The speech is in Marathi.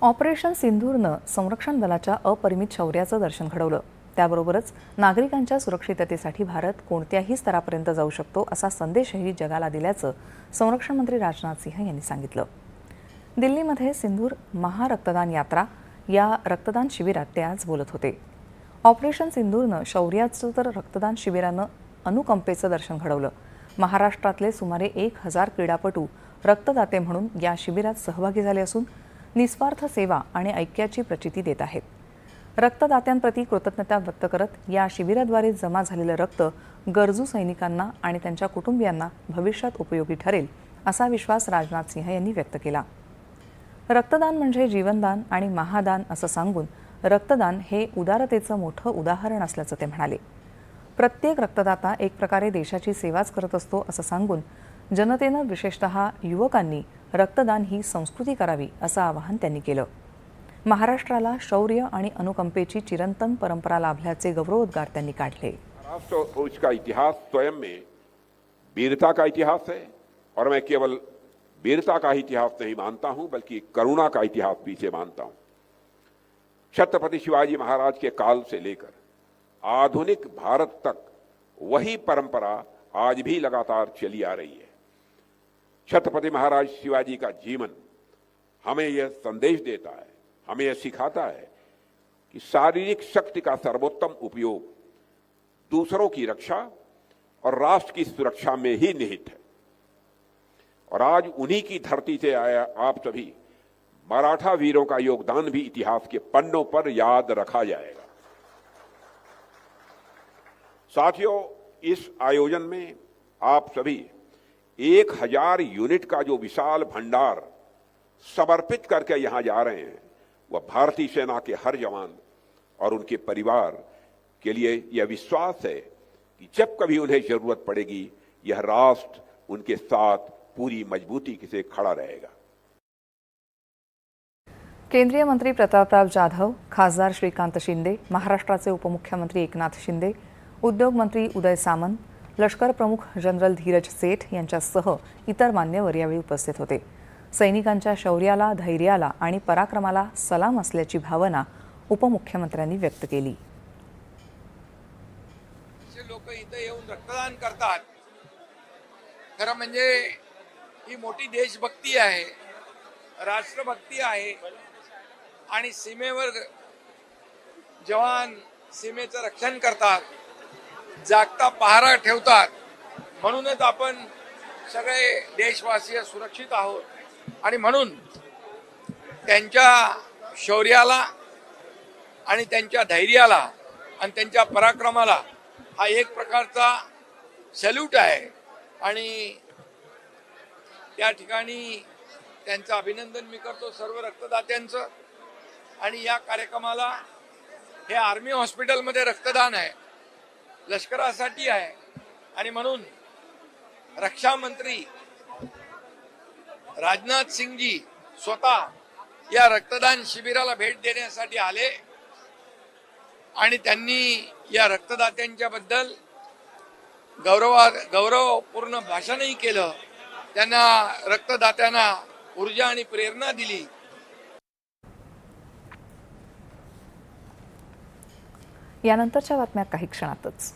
ऑपरेशन सिंधूरनं संरक्षण दलाच्या अपरिमित शौर्याचं दर्शन घडवलं। त्याबरोबरच नागरिकांच्या सुरक्षिततेसाठी भारत कोणत्याही स्तरापर्यंत जाऊ शकतो असा संदेशही जगाला दिल्याचं संरक्षण मंत्री राजनाथ सिंह यांनी सांगितलं। दिल्लीमध्ये सिंधूर महारक्तदान यात्रा या रक्तदान शिबिरात ते आज बोलत होते। ऑपरेशन सिंधूरनं शौर्याचं तर रक्तदान शिबिरानं अनुकंपेचं दर्शन घडवलं। महाराष्ट्रातले सुमारे 1000 क्रीडापटू रक्तदाते म्हणून या शिबिरात सहभागी झाले असून निस्वार्थ सेवा आणि ऐक्याची प्रचिती देत आहेत। रक्तदात्यांप्रती कृतज्ञता व्यक्त करत या शिबिराद्वारे जमा झालेलं रक्त गरजू सैनिकांना आणि त्यांच्या कुटुंबियांना भविष्यात उपयोगी ठरेल असा विश्वास राजनाथ सिंह यांनी व्यक्त केला। रक्तदान म्हणजे जीवनदान आणि महादान असं सांगून रक्तदान हे उदारतेचं मोठं उदाहरण असल्याचं ते म्हणाले। प्रत्येक रक्तदाता एक प्रकारे देशाची सेवाच करत असतो असं सांगून जनतेनं विशेषतः युवकांनी रक्तदान ही संस्कृती करावी असं आवाहन त्यांनी केलं। महाराष्ट्राला शौर्य आणि अनुकंपेची चिरंतन परंपरा लाभल्याचे गौरवोद्गार त्यांनी काढले। महाराष्ट्र और उसका इतिहास स्वयं में वीरता का इतिहास है और मैं केवल वीरता का इतिहास नहीं मानता हूं बल्कि करुणा का इतिहास भी से मानता हूं। छत्रपति शिवाजी महाराज के काल से लेकर आधुनिक भारत तक वही परंपरा आज भी लगातार चली आ रही है। छत्रपति महाराज शिवाजी का जीवन हमें यह संदेश देता है, हमें यह सिखाता है कि शारीरिक शक्ति का सर्वोत्तम उपयोग दूसरों की रक्षा और राष्ट्र की सुरक्षा में ही निहित है। और आज उन्हीं की धरती से आया आप सभी मराठा वीरों का योगदान भी इतिहास के पन्नों पर याद रखा जाएगा। साथियों, इस आयोजन में आप सभी 1000 यूनिट का जो विशाल भंडार समर्पित करके यहां जा रहे हैं, वह भारतीय सेना के हर जवान और उनके परिवार के लिए यह विश्वास है कि जब कभी उन्हें जरूरत पड़ेगी, यह राष्ट्र उनके साथ पूरी मजबूती से खड़ा रहेगा। केंद्रीय मंत्री प्रतापराव जाधव, खासदार श्रीकांत शिंदे, महाराष्ट्राचे उपमुख्यमंत्री एकनाथ शिंदे, उद्योग मंत्री उदय सामंत, लष्कर प्रमुख जनरल धीरज सेठ यांच्यासह इतर मान्यवर यावेळी उपस्थित होते। सैनिकांच्या शौर्याला, धैर्याला आणि पराक्रमाला सलाम असल्याची भावना उपमुख्यमंत्र्यांनी व्यक्त केली। लोक इथे येऊन रक्तदान करतात, खरं म्हणजे ही मोठी देशभक्ती आहे, राष्ट्रभक्ती आहे आणि सीमेवर जवान सीमेचं रक्षण करतात, जागता पहारा ठेवतात। म्हणूनच आपण सगळे देशवासी सुरक्षित आहोत आणि म्हणून त्यांच्या शौर्याला आणि त्यांच्या धैर्याला आणि त्यांच्या पराक्रमाला हा एक प्रकारचा सॅल्यूट आहे आणि त्या ठिकाणी त्यांचं अभिनंदन मी करतो सर्व रक्तदात्यांचं। आणि या कार्यक्रमाला हे आर्मी हॉस्पिटलमध्ये रक्तदान आहे, लष्करासाठी आहे आणि म्हणून रक्षा मंत्री राजनाथ सिंहजी स्वतः या रक्तदान शिबिराला भेट देण्यासाठी आले आणि त्यांनी या रक्तदात्यांच्या बद्दल गौरवपूर्ण भाषणही केलं। त्यांना रक्तदात्यांना ऊर्जा आणि प्रेरणा दिली। यानंतरच्या बातम्या काही क्षणातच।